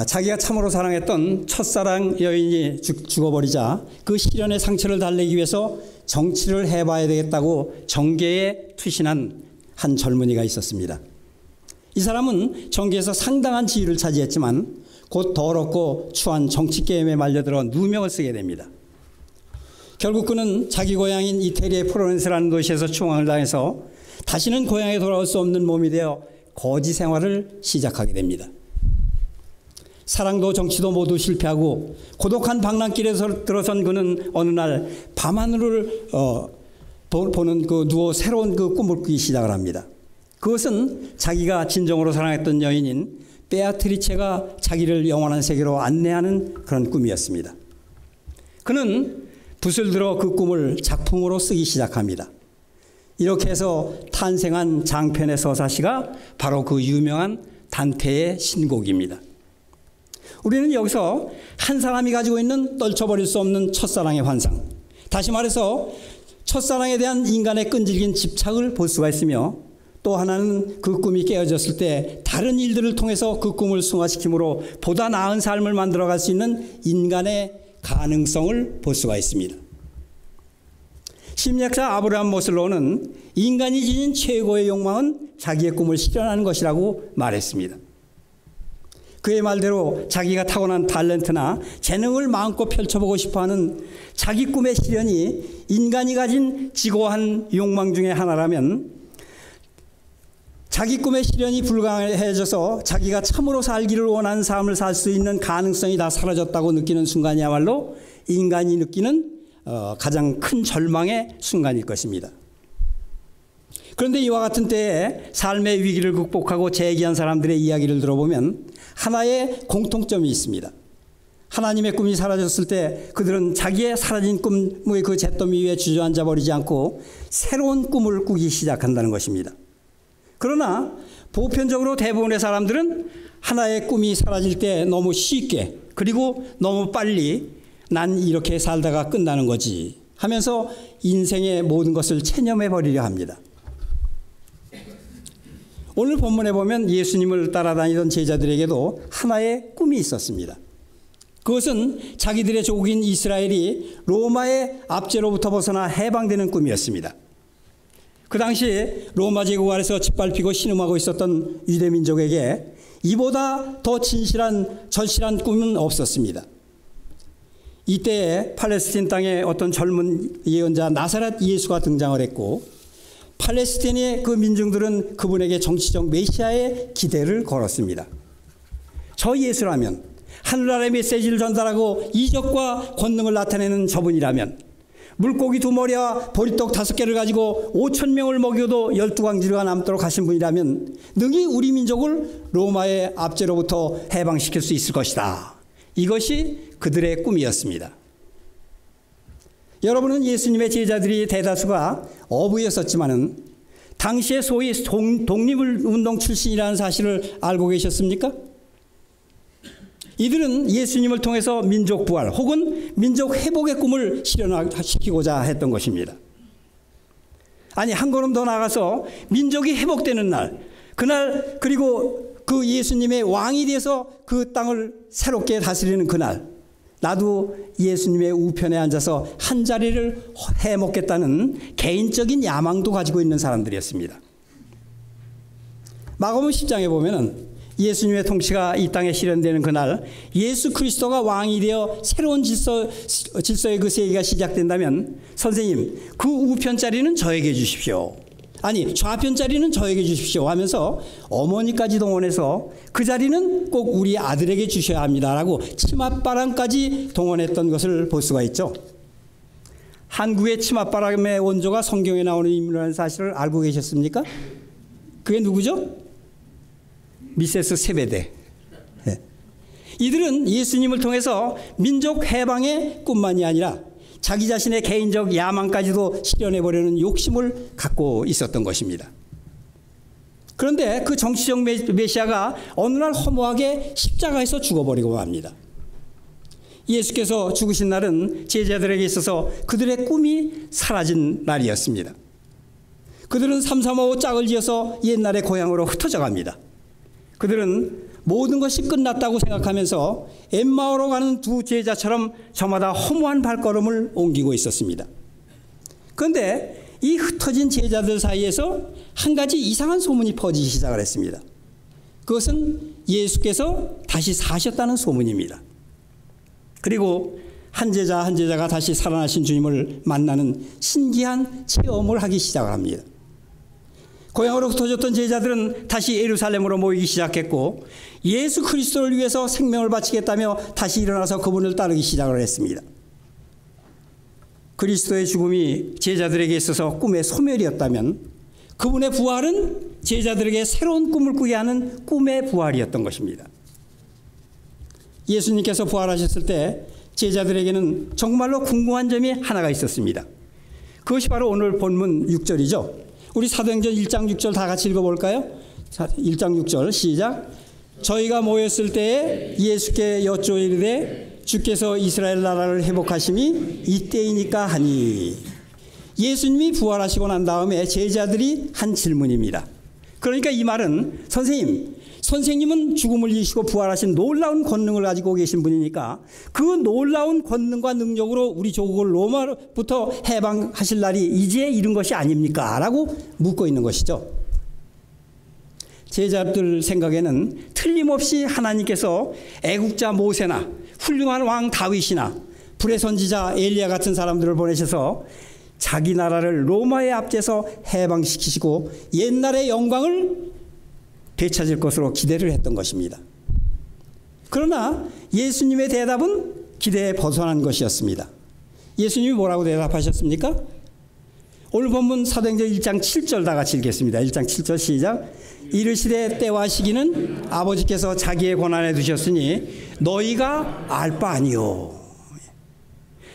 자기가 참으로 사랑했던 첫사랑 여인이 죽어버리자 그 시련의 상처를 달래기 위해서 정치를 해봐야 되겠다고 정계에 투신한 한 젊은이가 있었습니다. 이 사람은 정계에서 상당한 지위를 차지했지만 곧 더럽고 추한 정치 게임에 말려들어 누명을 쓰게 됩니다. 결국 그는 자기 고향인 이태리의 프로렌스라는 도시에서 추앙을 당해서 다시는 고향에 돌아올 수 없는 몸이 되어 거지 생활을 시작하게 됩니다. 사랑도 정치도 모두 실패하고 고독한 방랑길에서 들어선 그는 어느 날 밤하늘을 보는 누워 새로운 꿈을 꾸기 시작을 합니다. 그것은 자기가 진정으로 사랑했던 여인인 베아트리체가 자기를 영원한 세계로 안내하는 그런 꿈이었습니다. 그는 붓을 들어 그 꿈을 작품으로 쓰기 시작합니다. 이렇게 해서 탄생한 장편의 서사시가 바로 그 유명한 단테의 신곡입니다. 우리는 여기서 한 사람이 가지고 있는 떨쳐버릴 수 없는 첫사랑의 환상, 다시 말해서 첫사랑에 대한 인간의 끈질긴 집착을 볼 수가 있으며, 또 하나는 그 꿈이 깨어졌을 때 다른 일들을 통해서 그 꿈을 승화시킴으로 보다 나은 삶을 만들어갈 수 있는 인간의 가능성을 볼 수가 있습니다. 심리학자 아브라함 모슬로우는 인간이 지닌 최고의 욕망은 자기의 꿈을 실현하는 것이라고 말했습니다. 그의 말대로 자기가 타고난 탤런트나 재능을 마음껏 펼쳐보고 싶어하는 자기 꿈의 실현이 인간이 가진 지고한 욕망 중에 하나라면, 자기 꿈의 실현이 불가능해져서 자기가 참으로 살기를 원하는 삶을 살 수 있는 가능성이 다 사라졌다고 느끼는 순간이야말로 인간이 느끼는 가장 큰 절망의 순간일 것입니다. 그런데 이와 같은 때에 삶의 위기를 극복하고 재기한 사람들의 이야기를 들어보면 하나의 공통점이 있습니다. 하나님의 꿈이 사라졌을 때 그들은 자기의 사라진 꿈의 그 잿더미 위에 주저앉아 버리지 않고 새로운 꿈을 꾸기 시작한다는 것입니다. 그러나 보편적으로 대부분의 사람들은 하나의 꿈이 사라질 때 너무 쉽게, 그리고 너무 빨리 난 이렇게 살다가 끝나는 거지 하면서 인생의 모든 것을 체념해 버리려 합니다. 오늘 본문에 보면 예수님을 따라다니던 제자들에게도 하나의 꿈이 있었습니다. 그것은 자기들의 조국인 이스라엘이 로마의 압제로부터 벗어나 해방되는 꿈이었습니다. 그 당시 로마 제국 아래서 짓밟히고 신음하고 있었던 유대민족에게 이보다 더 진실한 절실한 꿈은 없었습니다. 이때에 팔레스틴 땅에 어떤 젊은 예언자 나사렛 예수가 등장을 했고, 팔레스틴의 그 민중들은 그분에게 정치적 메시아의 기대를 걸었습니다. 저 예수라면, 하늘나라의 메시지를 전달하고 이적과 권능을 나타내는 저분이라면, 물고기 2마리와 보리떡 5개를 가지고 5,000명을 먹여도 12광지가 남도록 하신 분이라면 능히 우리 민족을 로마의 압제로부터 해방시킬 수 있을 것이다. 이것이 그들의 꿈이었습니다. 여러분은 예수님의 제자들이 대다수가 어부였었지만은 당시에 소위 독립운동 출신이라는 사실을 알고 계셨습니까? 이들은 예수님을 통해서 민족 부활 혹은 민족 회복의 꿈을 실현시키고자 했던 것입니다. 아니, 한 걸음 더 나아가서 민족이 회복되는 날, 그날, 그리고 그 예수님의 왕이 돼서 그 땅을 새롭게 다스리는 그날, 나도 예수님의 우편에 앉아서 한 자리를 해먹겠다는 개인적인 야망도 가지고 있는 사람들이었습니다. 마가복음 10장에 보면은 예수님의 통치가 이 땅에 실현되는 그날, 예수 그리스도가 왕이 되어 새로운 질서의 그 세계가 시작된다면, 선생님, 그 우편 자리는 저에게 주십시오. 아니, 좌편 자리는 저에게 주십시오 하면서 어머니까지 동원해서 그 자리는 꼭 우리 아들에게 주셔야 합니다라고 치맛바람까지 동원했던 것을 볼 수가 있죠. 한국의 치맛바람의 원조가 성경에 나오는 인물이라는 사실을 알고 계셨습니까? 그게 누구죠? 미세스 세베대. 네. 이들은 예수님을 통해서 민족 해방의 꿈만이 아니라 자기 자신의 개인적 야망까지도 실현해보려는 욕심을 갖고 있었던 것입니다. 그런데 그 정치적 메시아가 어느 날 허무하게 십자가에서 죽어버리고 맙니다. 예수께서 죽으신 날은 제자들에게 있어서 그들의 꿈이 사라진 날이었습니다. 그들은 삼삼오오 짝을 지어서 옛날의 고향으로 흩어져 갑니다. 그들은 모든 것이 끝났다고 생각하면서 엠마오로 가는 두 제자처럼 저마다 허무한 발걸음을 옮기고 있었습니다. 그런데 이 흩어진 제자들 사이에서 한 가지 이상한 소문이 퍼지기 시작을 했습니다. 그것은 예수께서 다시 사셨다는 소문입니다. 그리고 한 제자 한 제자가 다시 살아나신 주님을 만나는 신기한 체험을 하기 시작을 합니다. 고향으로 흩어졌던 제자들은 다시 예루살렘으로 모이기 시작했고 예수 그리스도를 위해서 생명을 바치겠다며 다시 일어나서 그분을 따르기 시작을 했습니다. 그리스도의 죽음이 제자들에게 있어서 꿈의 소멸이었다면 그분의 부활은 제자들에게 새로운 꿈을 꾸게 하는 꿈의 부활이었던 것입니다. 예수님께서 부활하셨을 때 제자들에게는 정말로 궁금한 점이 하나가 있었습니다. 그것이 바로 오늘 본문 6절이죠. 우리 사도행전 1장 6절 다 같이 읽어볼까요? 자, 1장 6절 시작. 저희가 모였을 때에 예수께 여쭈이르되 주께서 이스라엘 나라를 회복하심이 이때이니까 하니. 예수님이 부활하시고 난 다음에 제자들이 한 질문입니다. 그러니까 이 말은 선생님은 죽음을 이기시고 부활하신 놀라운 권능을 가지고 계신 분이니까 그 놀라운 권능과 능력으로 우리 조국을 로마로부터 해방하실 날이 이제 이른 것이 아닙니까? 라고 묻고 있는 것이죠. 제자들 생각에는 틀림없이 하나님께서 애국자 모세나 훌륭한 왕 다윗이나 불의 선지자 엘리야 같은 사람들을 보내셔서 자기 나라를 로마의 압제에서 해방시키시고 옛날의 영광을 되찾을 것으로 기대를 했던 것입니다. 그러나 예수님의 대답은 기대에 벗어난 것이었습니다. 예수님이 뭐라고 대답하셨습니까? 오늘 본문 사도행전 1장 7절 다 같이 읽겠습니다. 1장 7절 시작. 이르시되 때와 시기는 아버지께서 자기의 권한에 두셨으니 너희가 알 바 아니요.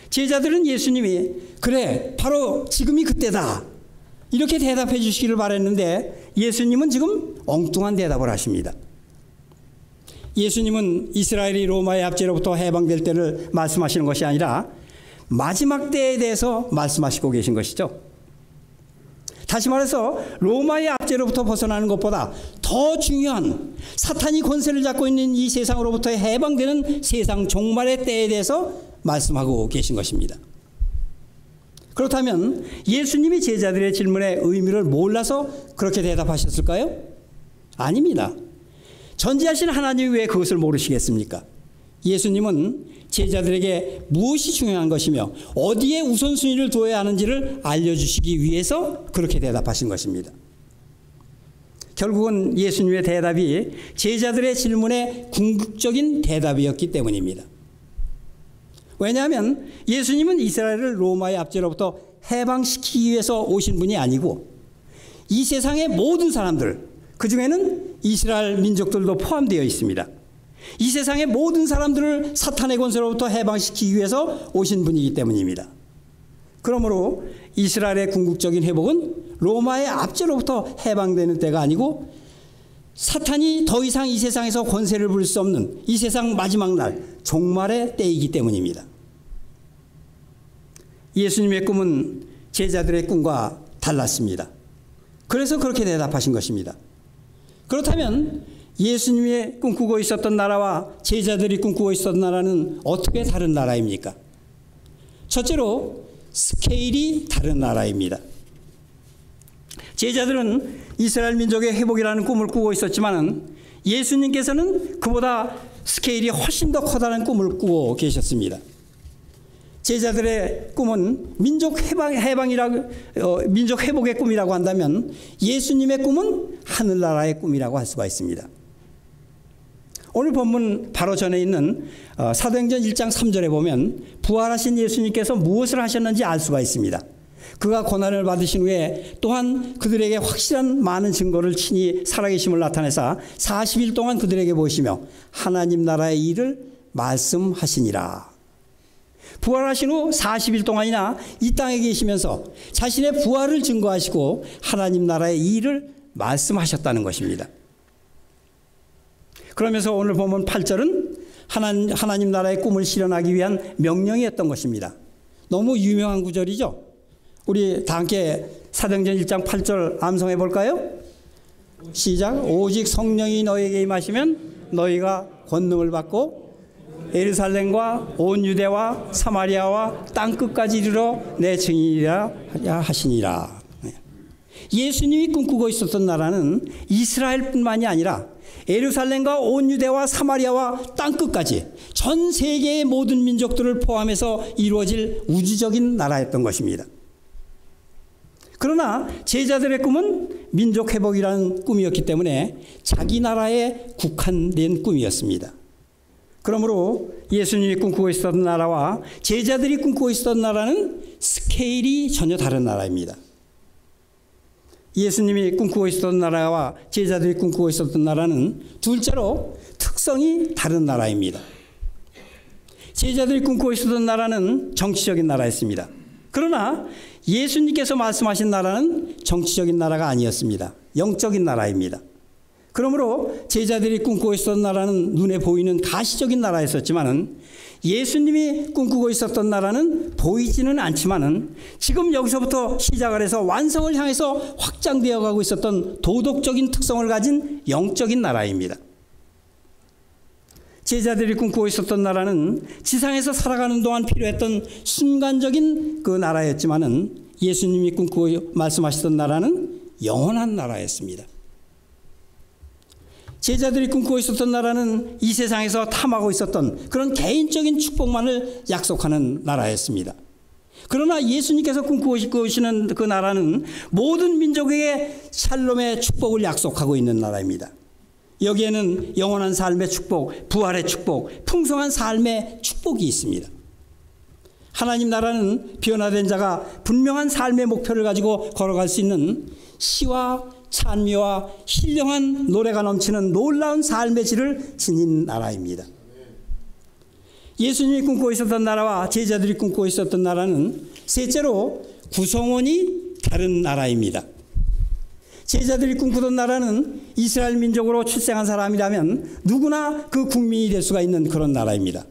제자들은 예수님이 그래 바로 지금이 그때다 이렇게 대답해 주시기를 바랬는데 예수님은 지금 엉뚱한 대답을 하십니다. 예수님은 이스라엘이 로마의 압제로부터 해방될 때를 말씀하시는 것이 아니라 마지막 때에 대해서 말씀하시고 계신 것이죠. 다시 말해서 로마의 압제로부터 벗어나는 것보다 더 중요한 사탄이 권세를 잡고 있는 이 세상으로부터 해방되는 세상 종말의 때에 대해서 말씀하고 계신 것입니다. 그렇다면 예수님이 제자들의 질문의 의미를 몰라서 그렇게 대답하셨을까요? 아닙니다. 전지하신 하나님이 왜 그것을 모르시겠습니까? 예수님은 제자들에게 무엇이 중요한 것이며 어디에 우선순위를 두어야 하는지를 알려주시기 위해서 그렇게 대답하신 것입니다. 결국은 예수님의 대답이 제자들의 질문에 궁극적인 대답이었기 때문입니다. 왜냐하면 예수님은 이스라엘을 로마의 압제로부터 해방시키기 위해서 오신 분이 아니고 이 세상의 모든 사람들, 그중에는 이스라엘 민족들도 포함되어 있습니다. 이 세상의 모든 사람들을 사탄의 권세로부터 해방시키기 위해서 오신 분이기 때문입니다. 그러므로 이스라엘의 궁극적인 회복은 로마의 압제로부터 해방되는 때가 아니고 사탄이 더 이상 이 세상에서 권세를 부릴 수 없는 이 세상 마지막 날 종말의 때이기 때문입니다. 예수님의 꿈은 제자들의 꿈과 달랐습니다. 그래서 그렇게 대답하신 것입니다. 그렇다면 예수님이 꿈꾸고 있었던 나라와 제자들이 꿈꾸고 있었던 나라는 어떻게 다른 나라입니까? 첫째로 스케일이 다른 나라입니다. 제자들은 이스라엘 민족의 회복이라는 꿈을 꾸고 있었지만 예수님께서는 그보다 스케일이 훨씬 더 커다란 꿈을 꾸고 계셨습니다. 제자들의 꿈은 민족 회복의 꿈이라고 한다면 예수님의 꿈은 하늘나라의 꿈이라고 할 수가 있습니다. 오늘 본문 바로 전에 있는 사도행전 1장 3절에 보면 부활하신 예수님께서 무엇을 하셨는지 알 수가 있습니다. 그가 고난을 받으신 후에 또한 그들에게 확실한 많은 증거를 친히 살아계심을 나타내사 40일 동안 그들에게 보이시며 하나님 나라의 일을 말씀하시니라. 부활하신 후 40일 동안이나 이 땅에 계시면서 자신의 부활을 증거하시고 하나님 나라의 일을 말씀하셨다는 것입니다. 그러면서 오늘 보면 8절은 하나님 나라의 꿈을 실현하기 위한 명령이었던 것입니다. 너무 유명한 구절이죠. 우리 다 함께 사도행전 1장 8절 암송해 볼까요? 시작. 오직 성령이 너에게 임하시면 너희가 권능을 받고 예루살렘과 온 유대와 사마리아와 땅끝까지 이르러 내 증인이라 하시니라. 예수님이 꿈꾸고 있었던 나라는 이스라엘뿐만이 아니라 예루살렘과 온 유대와 사마리아와 땅끝까지 전 세계의 모든 민족들을 포함해서 이루어질 우주적인 나라였던 것입니다. 그러나 제자들의 꿈은 민족 회복이라는 꿈이었기 때문에 자기 나라에 국한된 꿈이었습니다. 그러므로 예수님이 꿈꾸고 있었던 나라와 제자들이 꿈꾸고 있었던 나라는 스케일이 전혀 다른 나라입니다. 예수님이 꿈꾸고 있었던 나라와 제자들이 꿈꾸고 있었던 나라는 둘째로 특성이 다른 나라입니다. 제자들이 꿈꾸고 있었던 나라는 정치적인 나라였습니다. 그러나 예수님께서 말씀하신 나라는 정치적인 나라가 아니었습니다. 영적인 나라입니다. 그러므로 제자들이 꿈꾸고 있었던 나라는 눈에 보이는 가시적인 나라였었지만은 예수님이 꿈꾸고 있었던 나라는 보이지는 않지만은 지금 여기서부터 시작을 해서 완성을 향해서 확장되어 가고 있었던 도덕적인 특성을 가진 영적인 나라입니다. 제자들이 꿈꾸고 있었던 나라는 지상에서 살아가는 동안 필요했던 순간적인 그 나라였지만은 예수님이 꿈꾸고 말씀하셨던 나라는 영원한 나라였습니다. 제자들이 꿈꾸고 있었던 나라는 이 세상에서 탐하고 있었던 그런 개인적인 축복만을 약속하는 나라였습니다. 그러나 예수님께서 꿈꾸고 계시는 그 나라는 모든 민족에게 샬롬의 축복을 약속하고 있는 나라입니다. 여기에는 영원한 삶의 축복, 부활의 축복, 풍성한 삶의 축복이 있습니다. 하나님 나라는 변화된 자가 분명한 삶의 목표를 가지고 걸어갈 수 있는 시와 찬미와 신령한 노래가 넘치는 놀라운 삶의 질을 지닌 나라입니다. 예수님이 꿈꾸고 있었던 나라와 제자들이 꿈꾸고 있었던 나라는 셋째로 구성원이 다른 나라입니다. 제자들이 꿈꾸던 나라는 이스라엘 민족으로 출생한 사람이라면 누구나 그 국민이 될 수가 있는 그런 나라입니다.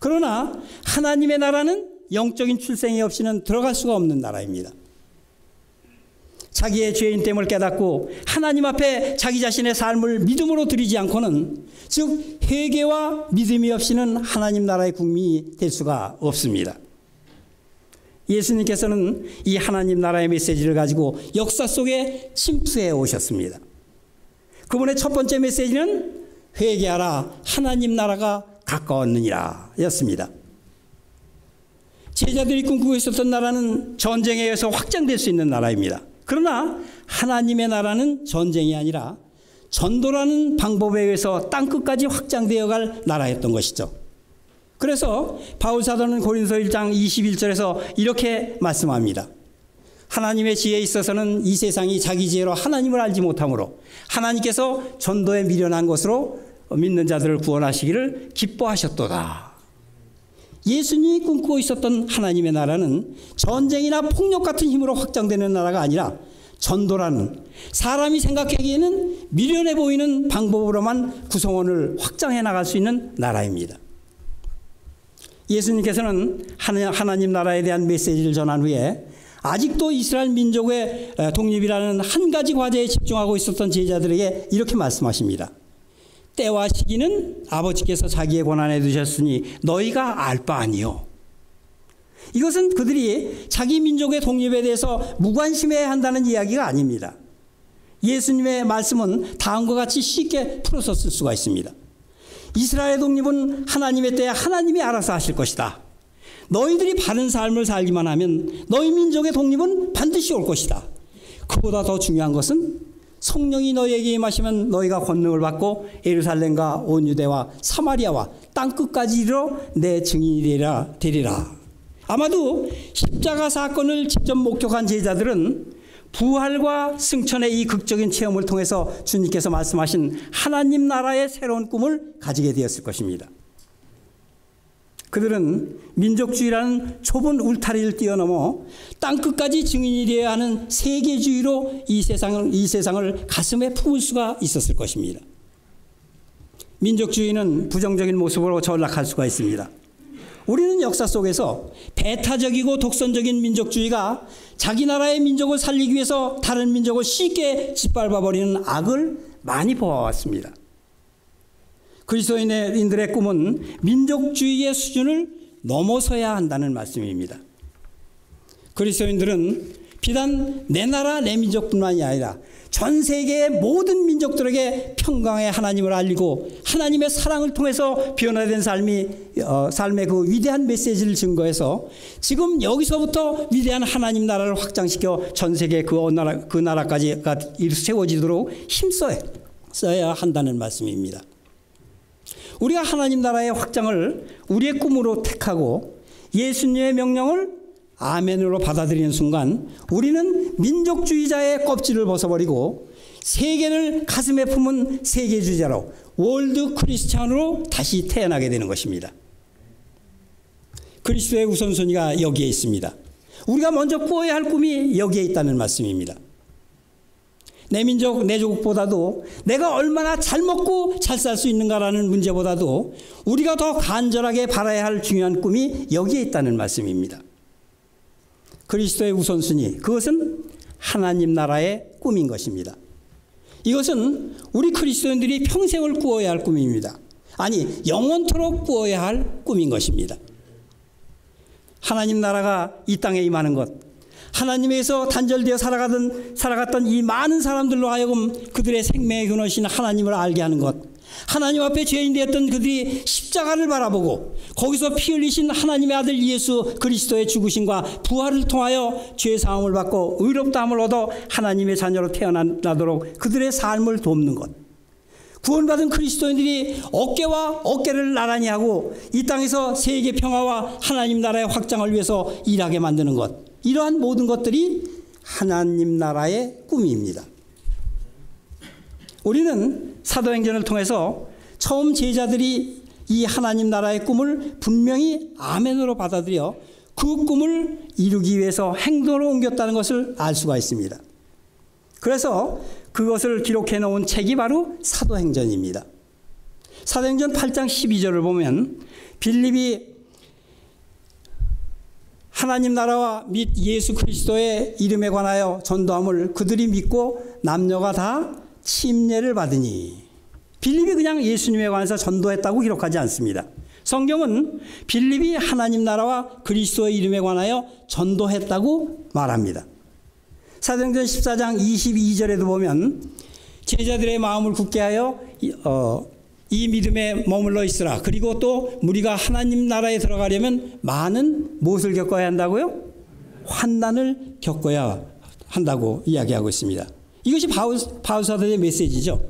그러나 하나님의 나라는 영적인 출생이 없이는 들어갈 수가 없는 나라입니다. 자기의 죄인됨을 깨닫고 하나님 앞에 자기 자신의 삶을 믿음으로 드리지 않고는, 즉 회개와 믿음이 없이는 하나님 나라의 국민이 될 수가 없습니다. 예수님께서는 이 하나님 나라의 메시지를 가지고 역사 속에 침투해 오셨습니다. 그분의 첫 번째 메시지는 회개하라, 하나님 나라가 가까웠느니라 였습니다. 제자들이 꿈꾸고 있었던 나라는 전쟁에 의해서 확장될 수 있는 나라입니다. 그러나 하나님의 나라는 전쟁이 아니라 전도라는 방법에 의해서 땅끝까지 확장되어 갈 나라였던 것이죠. 그래서 바울 사도는 고린도 1장 21절에서 이렇게 말씀합니다. 하나님의 지혜에 있어서는 이 세상이 자기 지혜로 하나님을 알지 못하므로 하나님께서 전도에 미련한 것으로 믿는 자들을 구원하시기를 기뻐하셨도다. 예수님이 꿈꾸고 있었던 하나님의 나라는 전쟁이나 폭력 같은 힘으로 확장되는 나라가 아니라 전도라는 사람이 생각하기에는 미련해 보이는 방법으로만 구성원을 확장해 나갈 수 있는 나라입니다. 예수님께서는 하나님 나라에 대한 메시지를 전한 후에 아직도 이스라엘 민족의 독립이라는 한 가지 과제에 집중하고 있었던 제자들에게 이렇게 말씀하십니다. 때와 시기는 아버지께서 자기의 권한에 두셨으니 너희가 알 바 아니요. 이것은 그들이 자기 민족의 독립에 대해서 무관심해야 한다는 이야기가 아닙니다. 예수님의 말씀은 다음과 같이 쉽게 풀어서 쓸 수가 있습니다. 이스라엘의 독립은 하나님의 때에 하나님이 알아서 하실 것이다. 너희들이 바른 삶을 살기만 하면 너희 민족의 독립은 반드시 올 것이다. 그보다 더 중요한 것은 성령이 너희에게 임하시면 너희가 권능을 받고 예루살렘과 온 유대와 사마리아와 땅끝까지 이르러 내 증인이 되리라. 아마도 십자가 사건을 직접 목격한 제자들은 부활과 승천의 이 극적인 체험을 통해서 주님께서 말씀하신 하나님 나라의 새로운 꿈을 가지게 되었을 것입니다. 그들은 민족주의라는 좁은 울타리를 뛰어넘어 땅끝까지 증인이 되어야 하는 세계주의로 이 세상을 가슴에 품을 수가 있었을 것입니다. 민족주의는 부정적인 모습으로 전락할 수가 있습니다. 우리는 역사 속에서 배타적이고 독선적인 민족주의가 자기 나라의 민족을 살리기 위해서 다른 민족을 쉽게 짓밟아버리는 악을 많이 보아왔습니다. 그리스도인들의 꿈은 민족주의의 수준을 넘어서야 한다는 말씀입니다. 그리스도인들은 비단 내 나라 내 민족뿐만이 아니라 전 세계의 모든 민족들에게 평강의 하나님을 알리고 하나님의 사랑을 통해서 변화된 삶의 그 위대한 메시지를 증거해서 지금 여기서부터 위대한 하나님 나라를 확장시켜 전 세계 그 나라까지 세워지도록 힘써야 한다는 말씀입니다. 우리가 하나님 나라의 확장을 우리의 꿈으로 택하고 예수님의 명령을 아멘으로 받아들이는 순간 우리는 민족주의자의 껍질을 벗어버리고 세계를 가슴에 품은 세계주의자로 월드 크리스찬으로 다시 태어나게 되는 것입니다. 그리스도의 우선순위가 여기에 있습니다. 우리가 먼저 꾸어야 할 꿈이 여기에 있다는 말씀입니다. 내 민족, 내 조국보다도 내가 얼마나 잘 먹고 잘 살 수 있는가라는 문제보다도 우리가 더 간절하게 바라야 할 중요한 꿈이 여기에 있다는 말씀입니다. 그리스도의 우선순위, 그것은 하나님 나라의 꿈인 것입니다. 이것은 우리 그리스도인들이 평생을 꾸어야 할 꿈입니다. 아니, 영원토록 꾸어야 할 꿈인 것입니다. 하나님 나라가 이 땅에 임하는 것, 하나님에서 단절되어 살아갔던 이 많은 사람들로 하여금 그들의 생명의 근원이신 하나님을 알게 하는 것, 하나님 앞에 죄인 되었던 그들이 십자가를 바라보고 거기서 피 흘리신 하나님의 아들 예수 그리스도의 죽으심과 부활을 통하여 죄 사함을 받고 의롭다함을 얻어 하나님의 자녀로 태어나도록 그들의 삶을 돕는 것, 구원받은 그리스도인들이 어깨와 어깨를 나란히 하고 이 땅에서 세계 평화와 하나님 나라의 확장을 위해서 일하게 만드는 것, 이러한 모든 것들이 하나님 나라의 꿈입니다. 우리는 사도행전을 통해서 처음 제자들이 이 하나님 나라의 꿈을 분명히 아멘으로 받아들여 그 꿈을 이루기 위해서 행동으로 옮겼다는 것을 알 수가 있습니다. 그래서 그것을 기록해 놓은 책이 바로 사도행전입니다. 사도행전 8장 12절을 보면 빌립이 하나님 나라와 및 예수 그리스도의 이름에 관하여 전도함을 그들이 믿고 남녀가 다 침례를 받으니, 빌립이 그냥 예수님에 관해서 전도했다고 기록하지 않습니다. 성경은 빌립이 하나님 나라와 그리스도의 이름에 관하여 전도했다고 말합니다. 사도행전 14장 22절에도 보면 제자들의 마음을 굳게 하여 이 믿음에 머물러 있으라. 그리고 또 우리가 하나님 나라에 들어가려면 많은 무엇을 겪어야 한다고요? 환난을 겪어야 한다고 이야기하고 있습니다. 이것이 바울 사도의 메시지죠.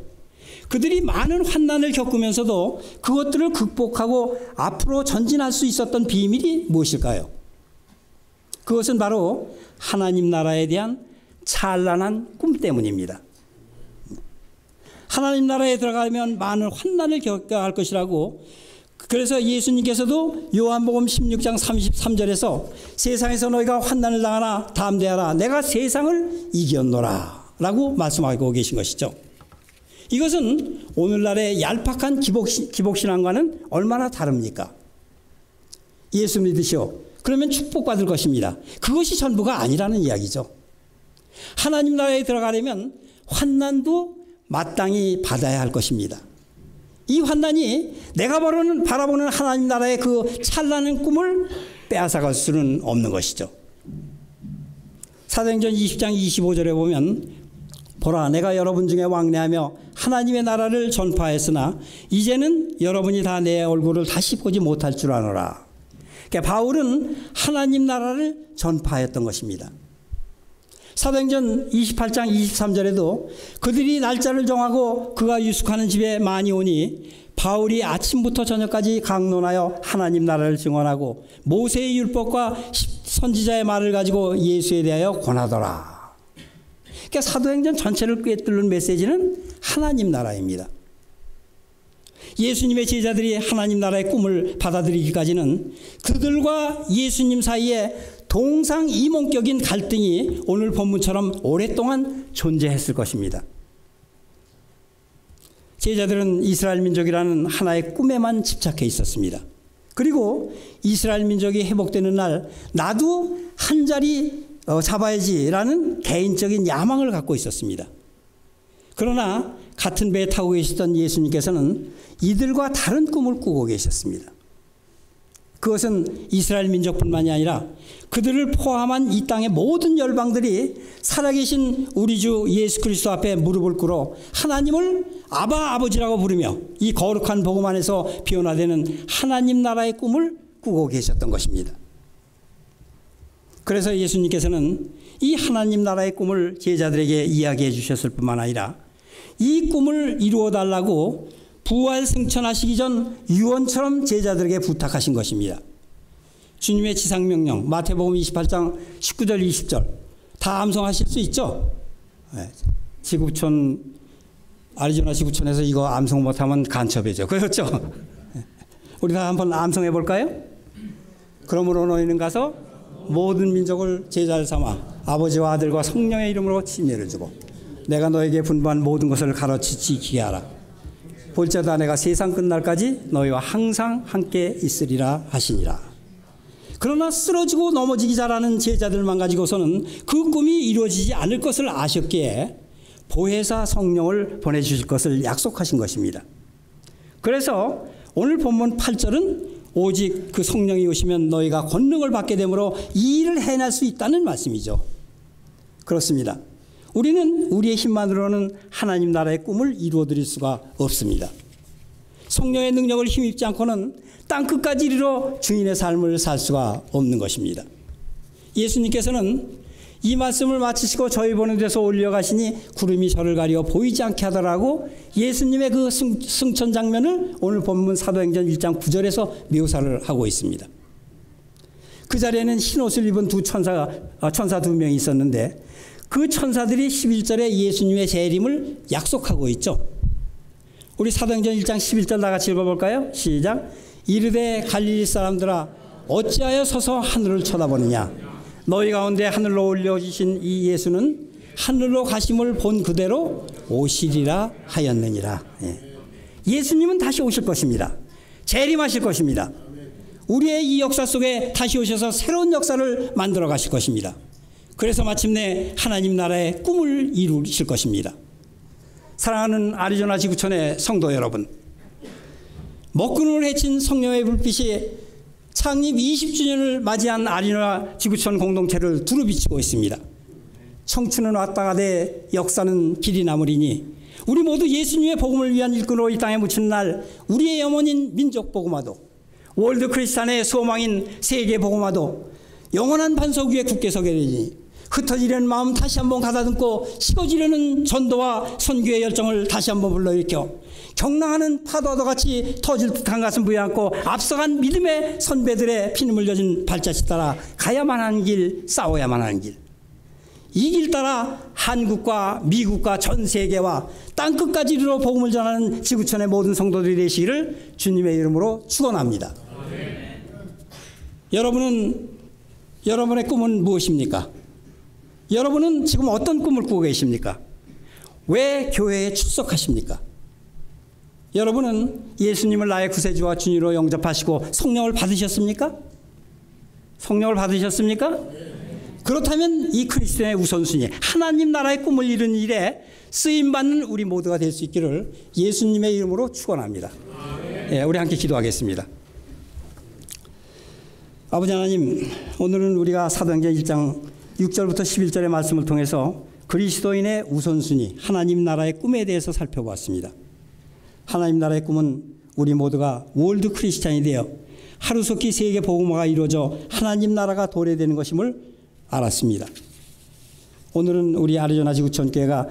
그들이 많은 환난을 겪으면서도 그것들을 극복하고 앞으로 전진할 수 있었던 비밀이 무엇일까요? 그것은 바로 하나님 나라에 대한 찬란한 꿈 때문입니다. 하나님 나라에 들어가면 많은 환난을 겪어야 할 것이라고, 그래서 예수님께서도 요한복음 16장 33절에서 세상에서 너희가 환난을 당하나 담대하라, 내가 세상을 이겼노라 라고 말씀하고 계신 것이죠. 이것은 오늘날의 얄팍한 기복신앙과는 얼마나 다릅니까? 예수 믿으시오, 그러면 축복받을 것입니다. 그것이 전부가 아니라는 이야기죠. 하나님 나라에 들어가려면 환난도 마땅히 받아야 할 것입니다. 이 환난이 내가 바라보는 하나님 나라의 그 찬란한 꿈을 빼앗아갈 수는 없는 것이죠. 사도행전 20장 25절에 보면 보라, 내가 여러분 중에 왕래하며 하나님의 나라를 전파했으나 이제는 여러분이 다 내 얼굴을 다시 보지 못할 줄 아노라. 그러니까 바울은 하나님 나라를 전파했던 것입니다. 사도행전 28장 23절에도 그들이 날짜를 정하고 그가 유숙하는 집에 많이 오니 바울이 아침부터 저녁까지 강론하여 하나님 나라를 증언하고 모세의 율법과 선지자의 말을 가지고 예수에 대하여 권하더라. 그러니까 사도행전 전체를 꿰뚫는 메시지는 하나님 나라입니다. 예수님의 제자들이 하나님 나라의 꿈을 받아들이기까지는 그들과 예수님 사이에 동상이몽격인 갈등이 오늘 본문처럼 오랫동안 존재했을 것입니다. 제자들은 이스라엘 민족이라는 하나의 꿈에만 집착해 있었습니다. 그리고 이스라엘 민족이 회복되는 날 나도 한 자리 잡아야지라는 개인적인 야망을 갖고 있었습니다. 그러나 같은 배에 타고 계셨던 예수님께서는 이들과 다른 꿈을 꾸고 계셨습니다. 그것은 이스라엘 민족뿐만이 아니라 그들을 포함한 이 땅의 모든 열방들이 살아계신 우리 주 예수 그리스도 앞에 무릎을 꿇어 하나님을 아바 아버지라고 부르며 이 거룩한 복음 안에서 변화되는 하나님 나라의 꿈을 꾸고 계셨던 것입니다. 그래서 예수님께서는 이 하나님 나라의 꿈을 제자들에게 이야기해 주셨을 뿐만 아니라 이 꿈을 이루어 달라고 부활 승천하시기 전 유언처럼 제자들에게 부탁하신 것입니다. 주님의 지상명령 마태복음 28장 19절 20절 다 암송하실 수 있죠? 네. 지구촌 아리조나 지구촌에서 이거 암송 못하면 간첩이죠. 그렇죠? 우리 다 한번 암송해 볼까요? 그러므로 너희는 가서 모든 민족을 제자를 삼아 아버지와 아들과 성령의 이름으로 침례를 주고 내가 너에게 분부한 모든 것을 가르쳐 지키게 하라. 볼지어다 내가 세상 끝날까지 너희와 항상 함께 있으리라 하시니라. 그러나 쓰러지고 넘어지기 잘하는 제자들만 가지고서는 그 꿈이 이루어지지 않을 것을 아셨기에 보혜사 성령을 보내주실 것을 약속하신 것입니다. 그래서 오늘 본문 8절은 오직 그 성령이 오시면 너희가 권능을 받게 되므로 이 일을 해낼 수 있다는 말씀이죠. 그렇습니다. 우리는 우리의 힘만으로는 하나님 나라의 꿈을 이루어드릴 수가 없습니다. 성령의 능력을 힘입지 않고는 땅끝까지 이르러 주인의 삶을 살 수가 없는 것입니다. 예수님께서는 이 말씀을 마치시고 저희 보는 데서 올려가시니 구름이 저를 가리어 보이지 않게 하더라고 예수님의 그 승천 장면을 오늘 본문 사도행전 1장 9절에서 묘사를 하고 있습니다. 그 자리에는 흰옷을 입은 천사 두 명이 있었는데 그 천사들이 11절에 예수님의 재림을 약속하고 있죠. 우리 사도행전 1장 11절 다 같이 읽어볼까요? 시작. 이르되 갈릴리 사람들아 어찌하여 서서 하늘을 쳐다보느냐. 너희 가운데 하늘로 올려지신 이 예수는 하늘로 가심을 본 그대로 오시리라 하였느니라. 예수님은 다시 오실 것입니다. 재림하실 것입니다. 우리의 이 역사 속에 다시 오셔서 새로운 역사를 만들어 가실 것입니다. 그래서 마침내 하나님 나라의 꿈을 이루실 것입니다. 사랑하는 아리조나 지구촌의 성도 여러분, 먹구름을 헤친 성령의 불빛이 창립 20주년을 맞이한 아리조나 지구촌 공동체를 두루비치고 있습니다. 청춘은 왔다 가되 역사는 길이 남으리니 우리 모두 예수님의 복음을 위한 일꾼으로 이 땅에 묻힌 날 우리의 염원인 민족 복음화도 월드 크리스찬의 소망인 세계 복음화도 영원한 반석 위에 굳게 서게 되니 흩어지려는 마음 다시 한번 가다듬고 식어지려는 전도와 선교의 열정을 다시 한번 불러일으켜 경랑하는 파도와도 같이 터질 듯한 가슴 부여안고 앞서간 믿음의 선배들의 피눈물 젖은 발자취 따라 가야만 하는 길, 싸워야만 하는 길, 이 길 따라 한국과 미국과 전 세계와 땅끝까지 이르러 복음을 전하는 지구촌의 모든 성도들이 되시기를 주님의 이름으로 축원합니다. 여러분의 꿈은 무엇입니까? 여러분은 지금 어떤 꿈을 꾸고 계십니까? 왜 교회에 출석하십니까? 여러분은 예수님을 나의 구세주와 주님으로 영접하시고 성령을 받으셨습니까? 성령을 받으셨습니까? 그렇다면 이 그리스도의 우선순위, 하나님 나라의 꿈을 이루는 일에 쓰임받는 우리 모두가 될 수 있기를 예수님의 이름으로 축원합니다. 우리 함께 기도하겠습니다. 아버지 하나님, 오늘은 우리가 사도행전 1장 6절부터 11절의 말씀을 통해서 그리스도인의 우선순위, 하나님 나라의 꿈에 대해서 살펴보았습니다. 하나님 나라의 꿈은 우리 모두가 월드 크리스찬이 되어 하루속히 세계 복음화가 이루어져 하나님 나라가 도래되는 것임을 알았습니다. 오늘은 우리 아리조나 지구촌 교회가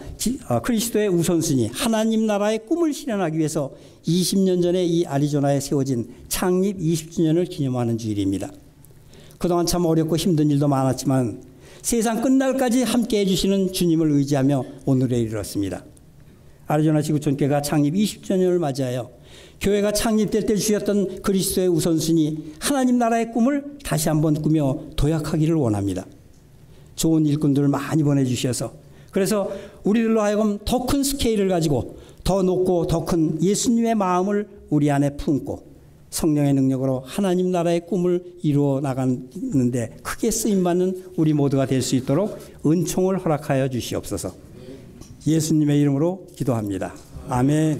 그리스도의 우선순위, 하나님 나라의 꿈을 실현하기 위해서 20년 전에 이 아리조나에 세워진 창립 20주년을 기념하는 주일입니다. 그동안 참 어렵고 힘든 일도 많았지만 세상 끝날까지 함께 해주시는 주님을 의지하며 오늘에 이르렀습니다. 아리조나 지구촌교회가 창립 20주년을 맞이하여 교회가 창립될 때 주셨던 그리스도의 우선순위, 하나님 나라의 꿈을 다시 한번 꾸며 도약하기를 원합니다. 좋은 일꾼들을 많이 보내주셔서 그래서 우리들로 하여금 더 큰 스케일을 가지고 더 높고 더 큰 예수님의 마음을 우리 안에 품고 성령의 능력으로 하나님 나라의 꿈을 이루어 나가는데 크게 쓰임받는 우리 모두가 될 수 있도록 은총을 허락하여 주시옵소서. 예수님의 이름으로 기도합니다. 아멘.